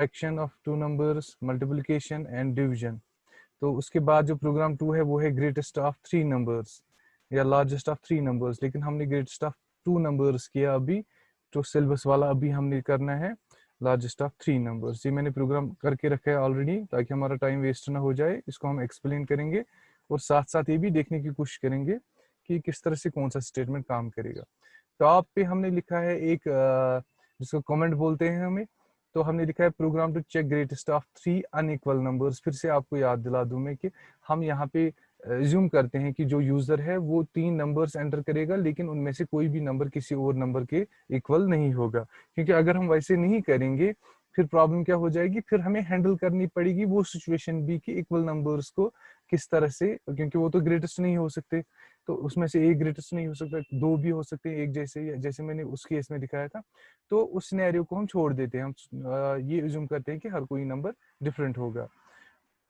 Addition of two numbers, multiplication and division. तो उसके बाद जो प्रोग्राम 2 है वो है ग्रेटेस्ट ऑफ 3 नंबर्स या लार्जेस्ट ऑफ 3 नंबर्स, लेकिन हमने ग्रेटेस्ट ऑफ 2 नंबर्स किया अभी। तो सिलेबस वाला अभी हमने करना है लार्जेस्ट ऑफ 3 नंबर्स। ये मैंने प्रोग्राम करके रखा है ऑलरेडी, ताकि हमारा टाइम वेस्ट ना हो जाए। इसको हम एक्सप्लेन करेंगे और साथ साथ ये भी देखने की कोशिश करेंगे कि किस तरह से कौन सा स्टेटमेंट काम करेगा। टॉप पे हमने लिखा है एक जिसको कमेंट बोलते हैं हमें, तो हमने लिखा है program to check greatest of 3 unequal numbers. फिर से आपको याद दिला दूं मैं कि हम यहाँ पे एज्यूम करते हैं कि जो यूजर है वो 3 नंबर्स एंटर करेगा, लेकिन उनमें से कोई भी नंबर किसी और नंबर के इक्वल नहीं होगा। क्योंकि अगर हम वैसे नहीं करेंगे फिर प्रॉब्लम क्या हो जाएगी, फिर हमें हैंडल करनी पड़ेगी वो सिचुएशन भी कि इक्वल नंबर्स को किस तरह से, क्योंकि वो तो ग्रेटेस्ट नहीं हो सकते, तो उसमें से एक ग्रेटेस्ट नहीं हो सकता, दो भी हो सकते हैं एक जैसे, जैसे मैंने उस केस में दिखाया था। तो उस सिनेरियो को हम छोड़ देते हैं, हम ये एज्यूम करते हैं कि हर कोई नंबर डिफरेंट होगा।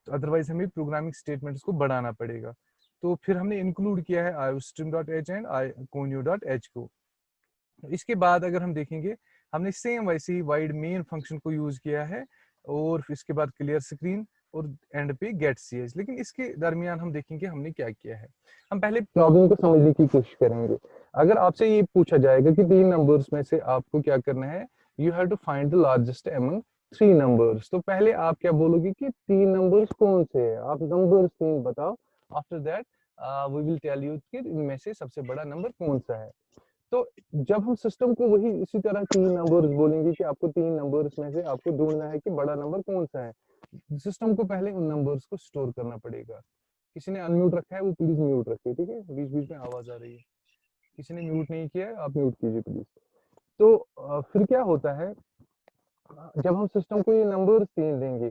तो अदरवाइज हमें प्रोग्रामिंग स्टेटमेंट्स को बढ़ाना पड़ेगा। तो फिर हमने इंक्लूड किया है iostream.h एंड iconio.h को। इसके बाद अगर हम देखेंगे, हमने सेम वैसे ही वाइड मेन फंक्शन को यूज किया है, और इसके बाद क्लियर स्क्रीन और एंड पे गेट ch। लेकिन इसके दरमियान हम देखेंगे हमने क्या किया है। हम पहले प्रॉब्लम को समझने की कोशिश करेंगे। अगर आपसे ये पूछा जाएगा कि 3 नंबर्स में से आपको क्या करना है, you have to find the largest among 3 numbers, तो पहले आप क्या बोलोगे कि 3 नंबर्स कौन से है, आप नंबर्स 3 बताओ। After that we will tell you कि इनमें से सबसे बड़ा नंबर कौन सा है। तो जब हम सिस्टम को वही इसी तरह 3 नंबर्स बोलेंगे कि आपको 3 नंबर्स में से आपको ढूंढना है कि बड़ा नंबर कौन सा है, सिस्टम को पहले उन नंबर्स को स्टोर करना पड़ेगा। किसी ने अनम्यूट रखा है वो प्लीज म्यूट रखिए, ठीक है, बीच बीच में आवाज आ रही है। किसी ने म्यूट नहीं किया है आप म्यूट कीजिए प्लीज। तो फिर क्या होता है, जब हम सिस्टम को ये नंबर्स 3 देंगे,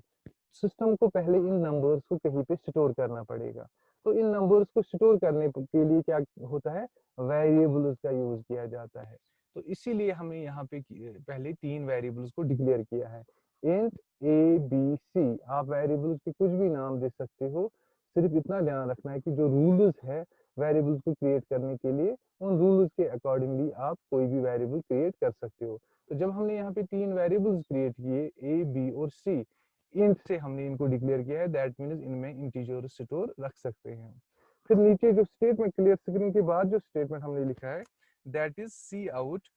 सिस्टम को पहले इन नंबर्स को कहीं पे स्टोर करना पड़ेगा। तो इन नंबर्स को स्टोर करने के लिए क्या होता है, वेरिएबल्स का यूज किया जाता है। तो इसीलिए हमने यहाँ पे पहले 3 वेरिएबल्स को डिक्लेयर किया है, इंट ए बी सी। आप वेरिएबल्स के कुछ भी नाम दे सकते हो, सिर्फ इतना ध्यान रखना है कि जो रूल्स है वेरिएबल्स को क्रिएट करने के लिए, उन रूल्स के अकॉर्डिंगली आप कोई भी वेरिएबल क्रिएट कर सकते हो। तो जब हमने यहाँ पे 3 वेरिएबल्स क्रिएट किए ए बी और सी, इंट से हमने इनको डिक्लेयर किया है, दैट मीन्स इनमें इंटीजर स्टोर रख सकते हैं। फिर नीचे जो स्टेटमेंट, क्लियर स्क्रीन के बाद जो स्टेटमेंट हमने लिखा है, that is C out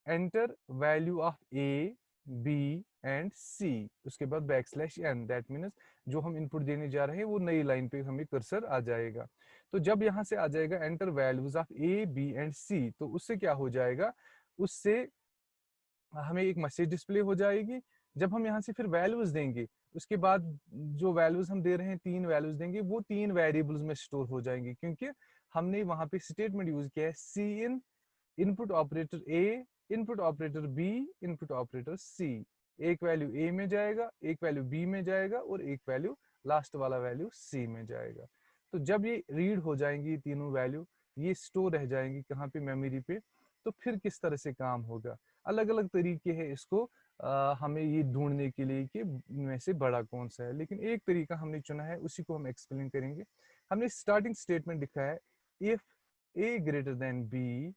enter value of A B and C, उसके बाद बैकस्लैश एन, दैट मीन्स जो हम इनपुट देने जा रहे हैं वो नई लाइन पे हमें कर्सर आ जाएगा। तो जब यहाँ से आ जाएगा enter values of A B and C, तो उससे क्या हो जाएगा, उससे हमें एक मैसेज डिस्प्ले हो जाएगी। जब हम यहाँ से फिर वैल्यूज देंगे, उसके बाद जो वैल्यूज हम दे रहे हैं 3 वैल्यूज देंगे, वो 3 वेरिएबल्स में स्टोर हो जाएंगे, क्योंकि हमने वहां पे स्टेटमेंट यूज किया है C in, input operator A, input operator B, input operator C. एक वैल्यू ए में जाएगा, एक वैल्यू बी में जाएगा और एक वैल्यू लास्ट वाला वैल्यू सी में जाएगा। तो जब ये रीड हो जाएंगी तीनों वैल्यू, ये स्टोर रह जाएंगी कहाँ पे, मेमोरी पे। तो फिर किस तरह से काम होगा, अलग अलग तरीके हैं इसको हमें ये ढूंढने के लिए कि इनमें से बड़ा कौन सा है, लेकिन एक तरीका हमने चुना है, उसी को हम एक्सप्लेन करेंगे। हमने स्टार्टिंग स्टेटमेंट लिखा है if A greater then B,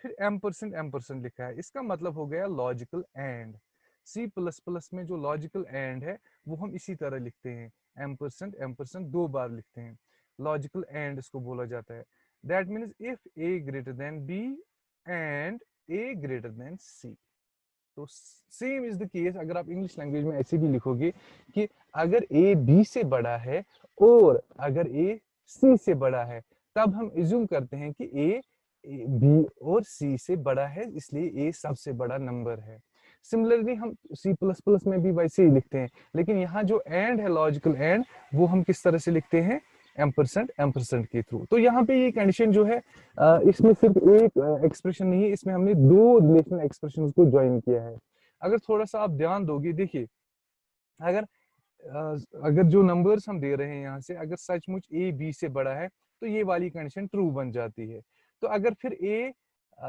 फिर एम परसेंट लिखा है, इसका मतलब हो गया logical and. C plus plus में जो लॉजिकल एंड है वो हम इसी तरह लिखते हैं, एम परसेंट 2 बार लिखते हैं, लॉजिकल एंड इसको बोला जाता है। That means if A greater then B and A greater then C. तो सेम इज द केस अगर आप इंग्लिश लैंग्वेज में ऐसे भी लिखोगे कि अगर ए बी से बड़ा है और अगर ए सी से बड़ा है, तब हम इज्यूम करते हैं कि ए बी और सी से बड़ा है, इसलिए ए सबसे बड़ा नंबर है। सिमिलरली हम सी प्लस प्लस में भी वैसे ही लिखते हैं, लेकिन यहाँ जो एंड है लॉजिकल एंड, वो हम किस तरह से लिखते हैं, एम परसेंट के थ्रू। तो यहाँ पे ये कंडीशन जो है, इसमें सिर्फ एक एक्सप्रेशन नहीं है, इसमें हमने 2 रिलेशनल एक्सप्रेशन को ज्वाइन किया है। अगर थोड़ा सा आप ध्यान दोगे, देखिए अगर अगर जो नंबर्स हम दे रहे हैं यहाँ से, अगर सचमुच ए बी से बड़ा है तो ये वाली कंडीशन ट्रू बन जाती है। तो अगर फिर ए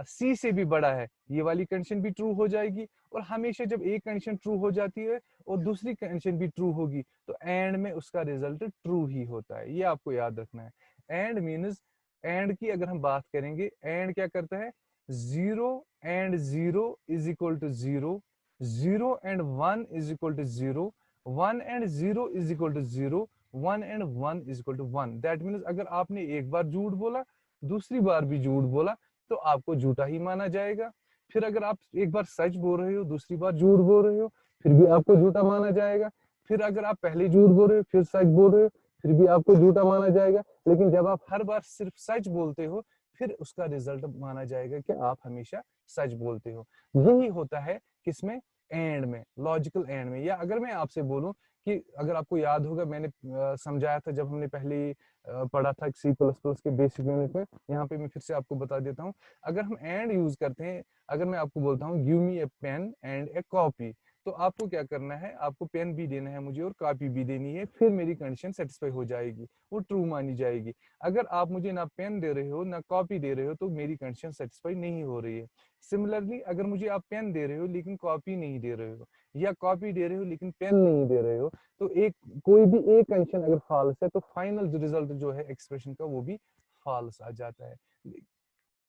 सी से भी बड़ा है, ये वाली कंडीशन भी ट्रू हो जाएगी। और हमेशा जब एक कंडीशन ट्रू हो जाती है और दूसरी कंडीशन भी ट्रू होगी, तो एंड में उसका रिजल्ट ट्रू ही होता है, ये आपको याद रखना है। एंड मीन्स, एंड की अगर हम बात करेंगे, एंड क्या करता है, 0 and 0 is equal to 0, 0 and 1 is equal to 0, 1 and 0 is equal to 0, 1 and 1 is equal to 1। That means अगर आपने एक बार झूठ बोला, दूसरी बार भी झूठ बोला, तो आपको झूठा ही माना जाएगा। फिर अगर आप एक बार सच बोल रहे हो, दूसरी बार झूठ बोल रहे हो, फिर भी आपको झूठा माना जाएगा। फिर अगर आप पहले झूठ बोल रहे हो, फिर सच बोल रहे हो, फिर भी आपको झूठा माना जाएगा। लेकिन जब आप हर बार सिर्फ सच बोलते हो, फिर उसका रिजल्ट माना जाएगा कि आप हमेशा सच बोलते हो। यही होता है किसमें, एंड में, लॉजिकल एंड में। या अगर मैं आपसे बोलूं कि अगर आपको याद होगा, मैंने समझाया था जब हमने पहले पढ़ा था C++ के बेसिक यूनिट में, यहाँ पे मैं फिर से आपको बता देता हूँ। अगर हम एंड यूज करते हैं, अगर मैं आपको बोलता हूँ give me a pen and a copy, तो आपको क्या करना है, आपको पेन भी देना है मुझे और कॉपी भी देनी है, फिर मेरी कंडीशन सेटिस्फाई हो जाएगी, वो ट्रू मानी जाएगी। अगर आप मुझे ना पेन दे रहे हो ना कॉपी दे रहे हो, तो मेरी कंडीशन सेटिस्फाई नहीं हो रही है। सिमिलरली अगर मुझे आप पेन दे रहे हो लेकिन कॉपी नहीं दे रहे हो, या कॉपी दे रहे हो लेकिन पेन नहीं दे रहे हो, तो एक कोई भी एक कंडीशन अगर फॉल्स है, तो फाइनल रिजल्ट जो है एक्सप्रेशन का वो भी फॉल्स आ जाता है।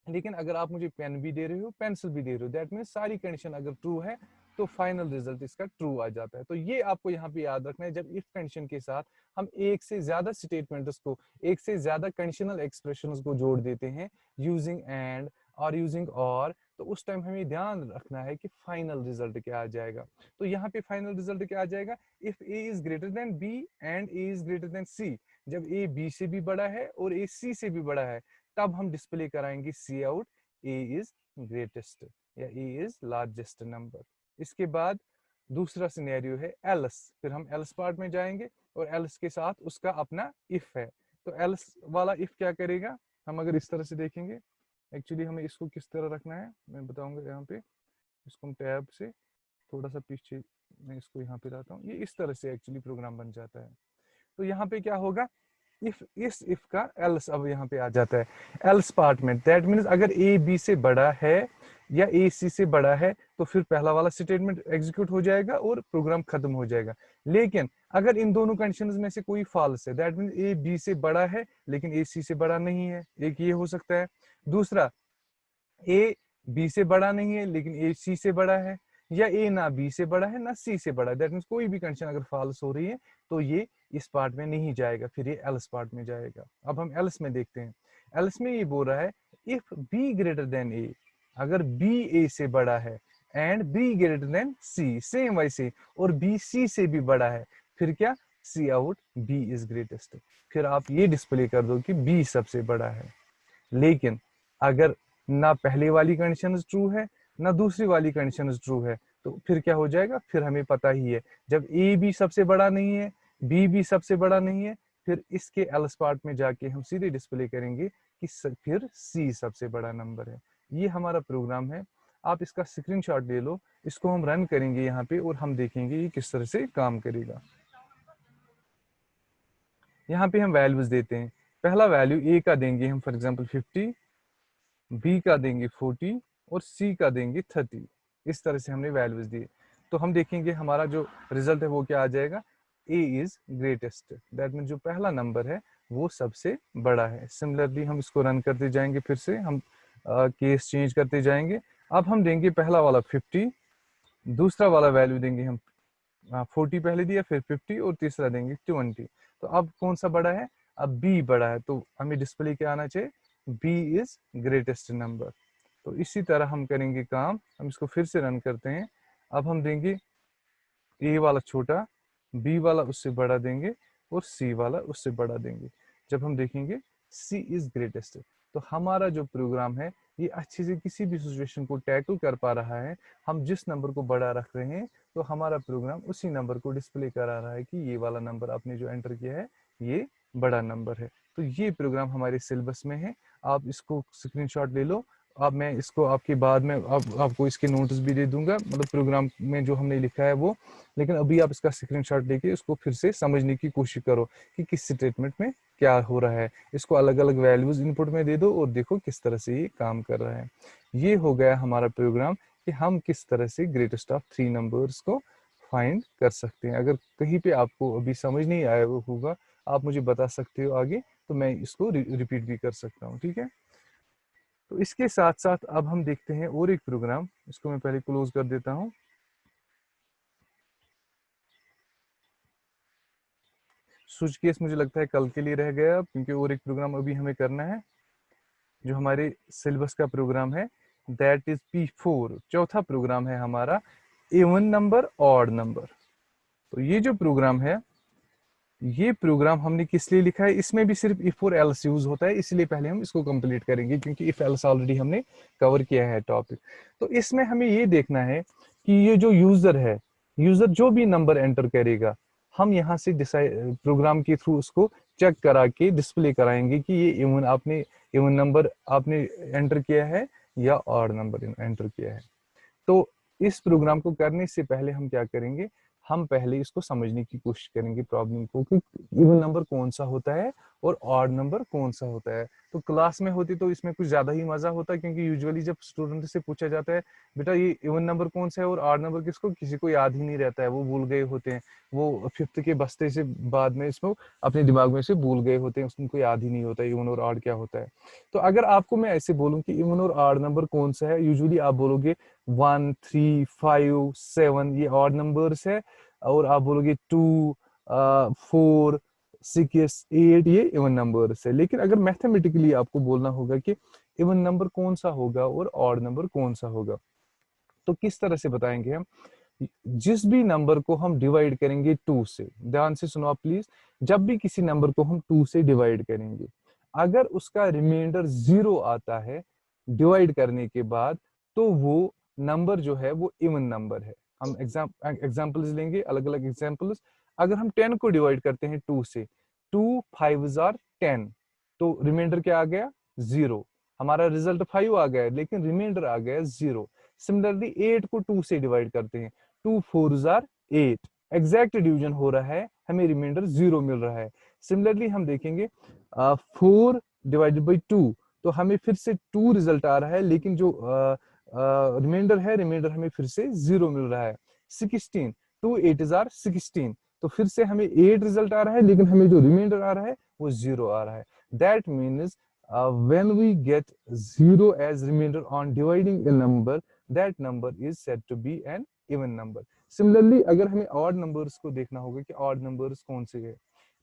लेकिन अगर आप मुझे पेन भी दे रहे हो, पेंसिल भी दे रहे हो, दैट मीन्स सारी कंडीशन अगर ट्रू है, तो फाइनल रिजल्ट इसका ट्रू आ जाता है। तो ये आपको यहाँ पे याद रखना है, जब इफ कंडीशन के साथ हम एक से ज्यादा स्टेटमेंट्स को, एक से ज्यादा कंडीशनल एक्सप्रेशंस को जोड़ देते हैं यूजिंग एंड और यूजिंग और, तो उस टाइम हमें ध्यान रखना है कि फाइनल रिजल्ट क्या आ जाएगा। तो यहाँ पे फाइनल रिजल्ट क्या आ जाएगा, if A is greater then B and A is greater then C. जब ए बी से भी बड़ा है और ए सी से भी बड़ा है, तब हम डिस्प्ले कराएंगे सी आउट ए इज ग्रेटेस्ट या ए इज लार्जेस्ट नंबर। इसके बाद दूसरा सिनेरियो है एल्स। फिर हम एल्स पार्ट में जाएंगे और एल्स के साथ उसका अपना इफ है। तो एल्स वाला इफ क्या करेगा, हम अगर इस तरह से देखेंगे, एक्चुअली हमें इसको किस तरह रखना है मैं बताऊंगा। यहाँ पे इसको हम टैब से थोड़ा सा पीछे, मैं इसको यहाँ पे लाता हूँ, ये इस तरह से एक्चुअली प्रोग्राम बन जाता है। तो यहाँ पे क्या होगा, इफ, इस इफ का एल्स अब यहाँ पे आ जाता है एल्स पार्ट में। दैट मीन्स अगर ए बी से बड़ा है या ए सी से बड़ा है, तो फिर पहला वाला स्टेटमेंट एग्जीक्यूट हो जाएगा और प्रोग्राम खत्म हो जाएगा। लेकिन अगर इन दोनों कंडीशंस में से कोई फॉल्स है, दैट मीन्स ए बी से बड़ा है लेकिन ए सी से बड़ा नहीं है, एक ये हो सकता है। दूसरा, ए बी से बड़ा नहीं है लेकिन ए सी से बड़ा है, या ए ना बी से बड़ा है ना सी से बड़ा है। दैट मीन्स कोई भी कंडीशन अगर फॉल्स हो रही है, तो ये इस पार्ट में नहीं जाएगा, फिर ये एल्स पार्ट में जाएगा। अब हम एल्स में देखते हैं। एल्स में ये बोल रहा है if B greater then A, अगर बी ए से बड़ा है and B greater then C, same वैसे, और बी सी से भी बड़ा है, फिर क्या, सी आउट बी इज ग्रेटेस्ट। फिर आप ये डिस्प्ले कर दो कि बी सबसे बड़ा है। लेकिन अगर ना पहले वाली कंडीशन ट्रू है ना दूसरी वाली कंडीशन ट्रू है, तो फिर क्या हो जाएगा, फिर हमें पता ही है, जब ए भी सबसे बड़ा नहीं है, बी भी सबसे बड़ा नहीं है, फिर इसके एल्स पार्ट में जाके हम सीधे डिस्प्ले करेंगे कि फिर सी सबसे बड़ा नंबर है। ये हमारा प्रोग्राम है। आप इसका स्क्रीनशॉट ले लो, इसको हम रन करेंगे यहाँ पे और हम देखेंगे ये किस तरह से काम करेगा। यहाँ पे हम वैल्यूज देते हैं। पहला वैल्यू ए का देंगे हम फॉर एग्जांपल 50, बी का देंगे 40 और सी का देंगे 30। इस तरह से हमने वैल्यूज दिए। तो हम देखेंगे हमारा जो रिजल्ट है वो क्या आ जाएगा, ए इज ग्रेटेस्ट। दैट मीन जो पहला नंबर है वो सबसे बड़ा है। सिमिलरली हम इसको रन करते जाएंगे, फिर से हम केस चेंज करते जाएंगे। अब हम देंगे पहला वाला 50, दूसरा वाला वैल्यू देंगे हम 40 पहले दिया, फिर 50 और तीसरा देंगे 20। तो अब कौन सा बड़ा है, अब बी बड़ा है, तो हमें डिस्प्ले क्या आना चाहिए, बी इज ग्रेटेस्ट नंबर। तो इसी तरह हम करेंगे काम। हम इसको फिर से रन करते हैं। अब हम देंगे ए वाला छोटा, बी वाला उससे बड़ा देंगे और सी वाला उससे बड़ा देंगे। जब हम देखेंगे सी इज ग्रेटेस्ट, तो हमारा जो प्रोग्राम है ये अच्छे से किसी भी सिचुएशन को टैकल कर पा रहा है। हम जिस नंबर को बड़ा रख रहे हैं, तो हमारा प्रोग्राम उसी नंबर को डिस्प्ले करा रहा है कि ये वाला नंबर आपने जो एंटर किया है ये बड़ा नंबर है। तो ये प्रोग्राम हमारे सिलेबस में है, आप इसको स्क्रीनशॉट ले लो। अब मैं इसको आपके बाद में आपको इसके नोट्स भी दे दूंगा, मतलब प्रोग्राम में जो हमने लिखा है वो। लेकिन अभी आप इसका स्क्रीनशॉट लेके इसको फिर से समझने की कोशिश करो कि किस स्टेटमेंट में क्या हो रहा है। इसको अलग अलग वैल्यूज इनपुट में दे दो और देखो किस तरह से ये काम कर रहा है। ये हो गया हमारा प्रोग्राम कि हम किस तरह से ग्रेटेस्ट ऑफ 3 नंबर्स को फाइंड कर सकते हैं। अगर कहीं पे आपको अभी समझ नहीं आया होगा, आप मुझे बता सकते हो आगे, तो मैं इसको रिपीट भी कर सकता हूँ। ठीक है, तो इसके साथ साथ अब हम देखते हैं और एक प्रोग्राम। इसको मैं पहले क्लोज कर देता हूँ। स्विच केस मुझे लगता है कल के लिए रह गया, क्योंकि और एक प्रोग्राम अभी हमें करना है जो हमारे सिलेबस का प्रोग्राम है, दैट इज P4। चौथा प्रोग्राम है हमारा इवन नंबर ऑड नंबर। तो ये जो प्रोग्राम है, ये प्रोग्राम हमने किस लिए लिखा है, इसमें भी सिर्फ इफ और एल्स यूज होता है, इसलिए पहले हम इसको कंप्लीट करेंगे, क्योंकि इफ एल्स ऑलरेडी हमने कवर किया है टॉपिक। तो इसमें हमें ये देखना है कि ये जो यूजर है, यूजर जो भी नंबर एंटर करेगा, हम यहाँ से डिसाइड प्रोग्राम के थ्रू उसको चेक करा के डिस्प्ले कराएंगे कि ये इवन नंबर आपने एंटर किया है या ऑड नंबर एंटर किया है। तो इस प्रोग्राम को करने से पहले हम क्या करेंगे, हम पहले इसको समझने की कोशिश करेंगे प्रॉब्लम को, कि इवन नंबर कौन सा होता है और ऑड नंबर कौन सा होता है। तो क्लास में होती तो इसमें कुछ ज्यादा ही मजा होता, क्योंकि यूजुअली जब स्टूडेंट से पूछा जाता है बेटा ये इवन नंबर कौन सा है और ऑड नंबर किसको, किसी को याद ही नहीं रहता है, वो भूल गए होते हैं, वो फिफ्थ के बस्ते से बाद में इसको अपने दिमाग में से भूल गए होते हैं, उनको याद ही नहीं होता इवन और ऑड क्या होता है। तो अगर आपको मैं ऐसे बोलूं कि इवन और ऑड नंबर कौन सा है, यूजुअली आप बोलोगे 1, 3, 5, 7 ये ऑड नंबर्स है, और आप बोलोगे 2, 4, 6, 8 ये इवन नंबर्स है। लेकिन अगर मैथमेटिकली आपको बोलना होगा कि इवन नंबर कौन सा होगा और ऑड नंबर कौन सा होगा, तो किस तरह से बताएंगे हम, जिस भी नंबर को हम डिवाइड करेंगे 2 से, ध्यान से सुनो आप प्लीज, जब भी किसी नंबर को हम 2 से डिवाइड करेंगे, अगर उसका रिमाइंडर 0 आता है डिवाइड करने के बाद, तो वो नंबर जो है वो इवन नंबर है। हम एग्जांपल्स लेंगे, अलग अलग एग्जांपल्स। अगर हम 10 को डिवाइड करते हैं 2 से, 2 5s are 10, तो रिमाइंडर क्या आ गया, 0। हमारा रिजल्ट 5 आ गया, लेकिन रिमाइंडर आ गया 0। सिमिलरली 8 को 2 से डिवाइड करते हैं, 2 4s are 8, एग्जैक्ट डिवीजन हो रहा है, हमें रिमाइंडर 0 मिल रहा है। सिमिलरली हम देखेंगे 4 डिवाइडेड बाई 2, तो हमें फिर से 2 रिजल्ट आ रहा है, लेकिन जो रिमाइंडर है, रिमाइंडर हमें फिर से 0 मिल रहा है। 16, 2 8s are 16, तो फिर से हमें 8 रिजल्ट आ रहा है, लेकिन हमें जो रिमाइंडर आ रहा है वो 0 आ रहा है। That means when we get 0 as remainder on dividing a number, that number is said to be an even number. Similarly, अगर हमें odd numbers को देखना होगा कि odd numbers कौन से है,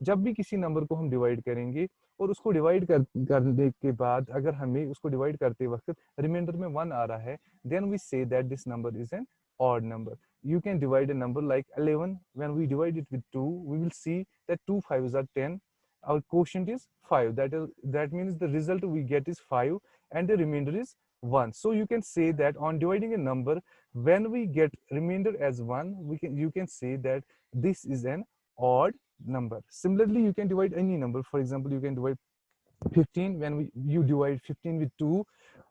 जब भी किसी नंबर को हम डिवाइड करेंगे और उसको डिवाइड करने के बाद अगर हमें उसको डिवाइड करते वक्त रिमाइंडर में 1 आ रहा है, then we say that this number is an odd number. You can divide a number like 11. When we divide it with 2, we will see that 2 5s are 10. Our quotient is 5. That means the result we get is 5, and the remainder is 1. So you can say that on dividing a number, when we get remainder as 1, you can say that this is an odd number. Similarly, you can divide any number. For example, you can divide 15. When you divide 15 with 2,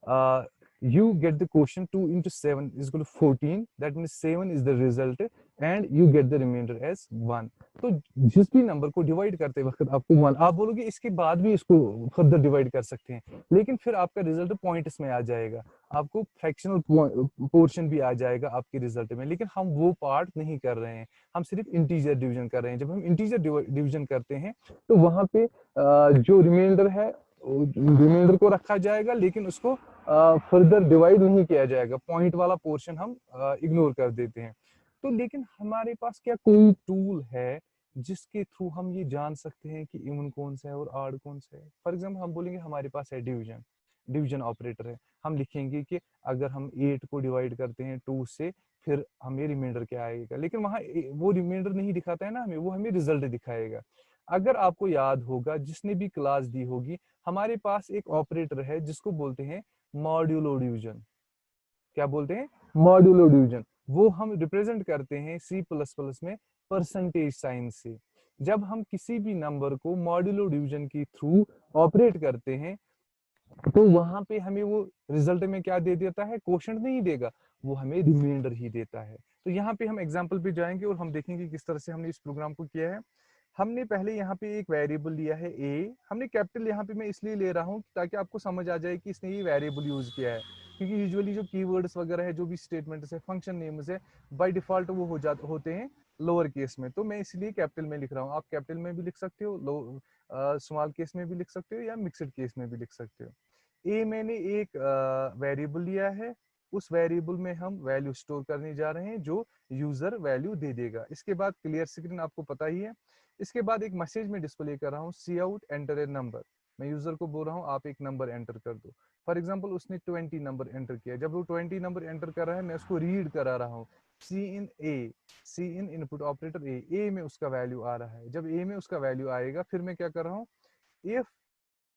uh, you get the quotient 2 into 7 is equal to 14. That means 7 is the result, and you get the remainder as 1. तो जिस भी number को divide करते वक्त आपको 1, आप बोलोगे इसके बाद भी इसको फर्दर डिवाइड कर सकते हैं, लेकिन फिर आपका रिजल्ट पॉइंट्स में आ जाएगा, आपको फ्रैक्शनल पोर्शन भी आ जाएगा आपके रिजल्ट में। लेकिन हम वो पार्ट नहीं कर रहे हैं, हम सिर्फ इंटीजर डिवीजन कर रहे हैं। जब हम इंटीजर डिवीजन करते हैं तो वहां पे जो रिमाइंडर है, रिमाइंडर को रखा जाएगा, लेकिन उसको फर्दर डिवाइड नहीं किया जाएगा, पॉइंट वाला पोर्शन हम इग्नोर कर देते हैं। तो लेकिन हमारे पास क्या कोई टूल है जिसके थ्रू हम ये जान सकते हैं कि इवन कौन सा है और ऑड कौन सा है? फॉर एग्जांपल हम बोलेंगे हमारे पास है डिवीजन, डिवीजन ऑपरेटर है, हम लिखेंगे कि अगर हम 8 को डिवाइड करते हैं 2 से, फिर हमें रिमाइंडर क्या आएगा, लेकिन वहां वो रिमाइंडर नहीं दिखाता है ना हमें, वो हमें रिजल्ट दिखाएगा। अगर आपको याद होगा, जिसने भी क्लास दी होगी, हमारे पास एक ऑपरेटर है जिसको बोलते हैं मॉड्यूलो डिवीजन। क्या बोलते हैं? Modulo division. वो हम रिप्रेजेंट करते हैं C++ में परसेंटेज साइन से। जब हम किसी भी नंबर को मॉड्यूलो डिवीजन के थ्रू ऑपरेट करते हैं, तो वहां पे हमें वो रिजल्ट में क्या दे देता है, क्वोशंट नहीं देगा, वो हमें रिमाइंडर ही देता है। तो यहाँ पे हम एग्जांपल पे जाएंगे और हम देखेंगे किस तरह से हमने इस प्रोग्राम को किया है। हमने पहले यहाँ पे एक वेरिएबल लिया है a, हमने कैपिटल यहाँ पे मैं इसलिए ले रहा हूँ ताकि आपको समझ आ जाए कि इसने ये वेरिएबल यूज किया है, क्योंकि यूजुअली जो कीवर्ड्स वगैरह है, जो भी स्टेटमेंट्स है, फंक्शन नेम्स है, बाय डिफॉल्ट वो होते हैं लोअर केस में, तो मैं इसलिए कैपिटल में लिख रहा हूँ। आप कैपिटल में भी लिख सकते हो, स्मॉल केस में भी लिख सकते हो, या मिक्सड केस में भी लिख सकते हो। ए मैंने एक वेरिएबल लिया है, उस वेरिएबल में हम वैल्यू स्टोर करने जा रहे हैं जो यूजर वैल्यू दे देगा। इसके बाद क्लियर स्क्रीन आपको पता ही है। इसके बाद एक मैसेज में डिस्प्ले कर रहा हूँ, सी आउट एंटर ए नंबर। मैं यूजर को बोल रहा हूँ आप एक नंबर एंटर कर दो। फॉर एग्जाम्पल उसने 20 नंबर एंटर किया। जब वो 20 नंबर एंटर कर रहा है मैं उसको रीड करा रहा हूँ, सी इन ए, सी इन इनपुट ऑपरेटर ए में उसका वैल्यू आ रहा है। जब ए में उसका वैल्यू आएगा फिर मैं क्या कर रहा हूँ, इफ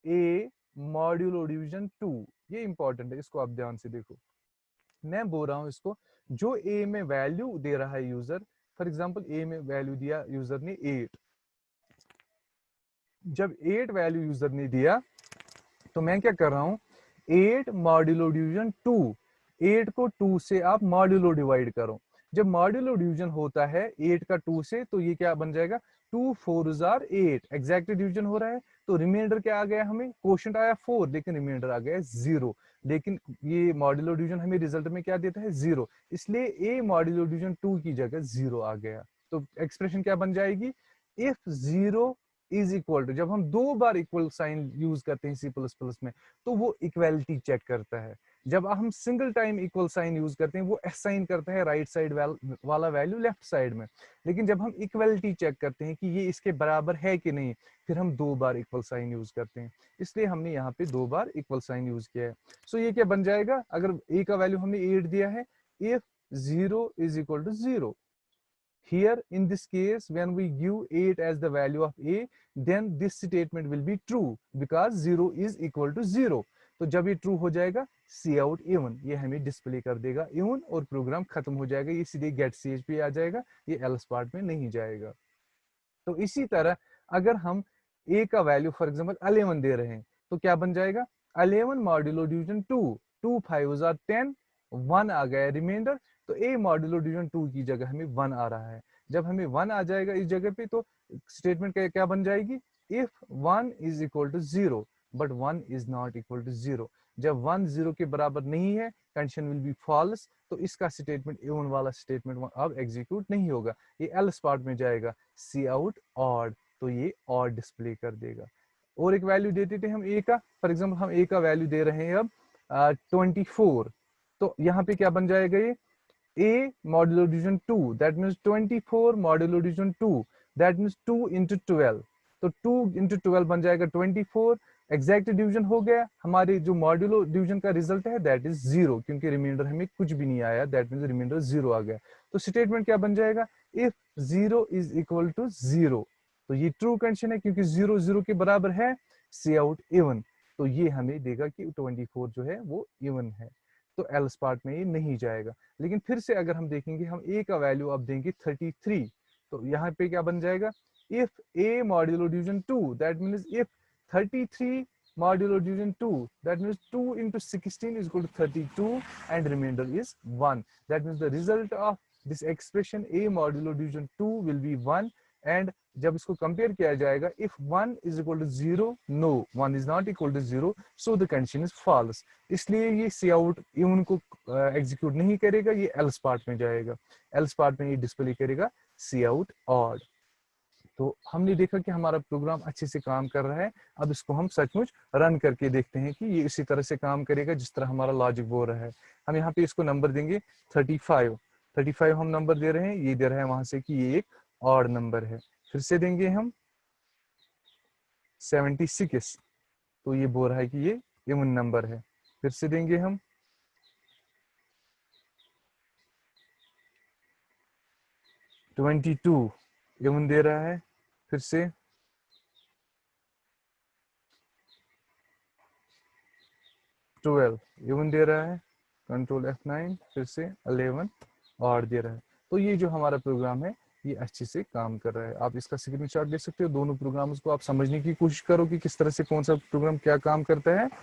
ए मॉड्यूलो डिवीजन 2, ये इंपॉर्टेंट है, इसको आप ध्यान से देखो। मैं बोल रहा हूँ इसको जो ए में वैल्यू दे रहा है यूजर, फॉर एग्जांपल ए में वैल्यू दिया यूजर ने 8। जब 8 वैल्यू यूजर ने दिया तो मैं क्या कर रहा हूँ, 8 मॉड्यूलो डिवीजन 2, 8 को 2 से आप मॉड्यूलो डिवाइड करो। जब मॉड्यूलो डिवीजन होता है 8 का 2 से तो ये क्या बन जाएगा, 2 4 आर 8, एग्जैक्ट डिवीजन हो रहा है। तो रिमाइंडर क्या आ गया, हमें क्वोशंट आया 4 लेकिन रिमाइंडर आ गया 0। लेकिन ये मॉड्यूलो डिवीजन हमें रिजल्ट में क्या देता है, 0, इसलिए ए मॉड्यूलो डिवीजन 2 की जगह 0 आ गया। तो एक्सप्रेशन क्या बन जाएगी, इफ 0 इज इक्वल टू, जब हम 2 बार इक्वल साइन यूज करते हैं सी प्लस प्लस में तो वो इक्वलिटी चेक करता है। जब हम single time equal sign use करते हैं वो असाइन करता है राइट साइड वाला वैल्यू लेफ्ट साइड में। लेकिन जब हम इक्वलिटी चेक करते हैं कि ये इसके बराबर है कि नहीं, फिर हम 2 बार इक्वल साइन यूज करते हैं। इसलिए हमने यहाँ पे 2 बार इक्वल साइन यूज किया है। सो ये क्या बन जाएगा, अगर ए का वैल्यू हमने 8 दिया है, if 0 is equal to 0, here in this case when we give 8 as the value of a, then this statement will be true because 0 is equal to 0। तो जब ये ट्रू हो जाएगा सी आउट इवन, ये हमें डिस्प्ले कर देगा इवन और प्रोग्राम खत्म हो जाएगा। ये सीधे गेट सीएच पे आ जाएगा, ये एल्स पार्ट में नहीं जाएगा। तो इसी तरह अगर हम a का वैल्यू फॉर एग्जांपल 11 दे रहे हैं तो क्या बन जाएगा, 11 मॉड्यूलो डिवीजन 2, 2 5 आर 10, 1 आ गया रिमाइंडर। तो a मॉड्यूलो डिवीजन 2 की जगह हमें 1 आ रहा है। जब हमें 1 आ जाएगा इस जगह पे तो स्टेटमेंट क्या बन जाएगी, if 1 is equal to 0 but 1 is not equal to 0। जब 1 0 के बराबर नहीं है कंडीशन विल बी फॉल्स, तो इसका स्टेटमेंट इवन वाला स्टेटमेंट अब एग्जीक्यूट नहीं होगा, ये एल्स पार्ट में जाएगा, सी आउट ऑड, तो ये ऑड डिस्प्ले कर देगा। और एक वैल्यू देते थे हम ए का, फॉर एग्जांपल हम ए का वैल्यू दे रहे हैं अब 24, तो यहाँ पे क्या बन जाएगा, ये a modulo division 2, that means 24 modulo division 2, that means 2 into 12, तो 2 into 12 बन जाएगा 24। एग्जैक्ट डिवीजन हो गया, हमारे जो मॉड्यूलो डिवीजन का रिजल्ट है दैट इज 0, क्योंकि रिमाइंडर हमें कुछ भी नहीं आया, दैट मींस रिमाइंडर 0 आ गया। तो स्टेटमेंट क्या बन जाएगा, इफ 0 इज इक्वल टू 0, तो ये ट्रू कंडीशन है क्योंकि 0 0 के बराबर है, सी आउट इवन, तो ये हमें देगा कि 24 जो है वो इवन है, तो एल्स पार्ट में ये नहीं जाएगा। लेकिन फिर से अगर हम देखेंगे, हम a का वैल्यू अब देंगे 33, तो यहाँ पे क्या बन जाएगा, if a modulo division 2, that means if 33 modulo division 2, that means 2 into 16 is equal to 32 and remainder is 1, that means the result of this expression a modulo division 2 will be 1। And जब इसको compare किया जाएगा, if 1 is equal to 0, no 1 is not equal to 0, so the condition is false, इसलिए ये C out even को execute नहीं करेगा, ये एल्स पार्ट में जाएगा, एल्स पार्ट में ये डिस्प्ले करेगा सी आउट ऑड। तो हमने देखा कि हमारा प्रोग्राम अच्छे से काम कर रहा है। अब इसको हम सचमुच रन करके देखते हैं कि ये इसी तरह से काम करेगा जिस तरह हमारा लॉजिक बोल रहा है। हम यहाँ पे इसको नंबर देंगे 35 हम नंबर दे रहे हैं, ये दे रहा है वहां से कि ये एक ऑड नंबर है। फिर से देंगे हम 76, तो ये बोल रहा है कि ये इवन नंबर है। फिर से देंगे हम 22, इवन दे रहा है। फिर से 12 इवन दे रहा है, कंट्रोल F9, फिर से 11 ऑड दे रहा है। तो ये जो हमारा प्रोग्राम है ये अच्छे से काम कर रहा है। आप इसका स्क्रीनशॉट ले सकते हो, दोनों प्रोग्राम्स को आप समझने की कोशिश करो कि किस तरह से कौन सा प्रोग्राम क्या काम करता है।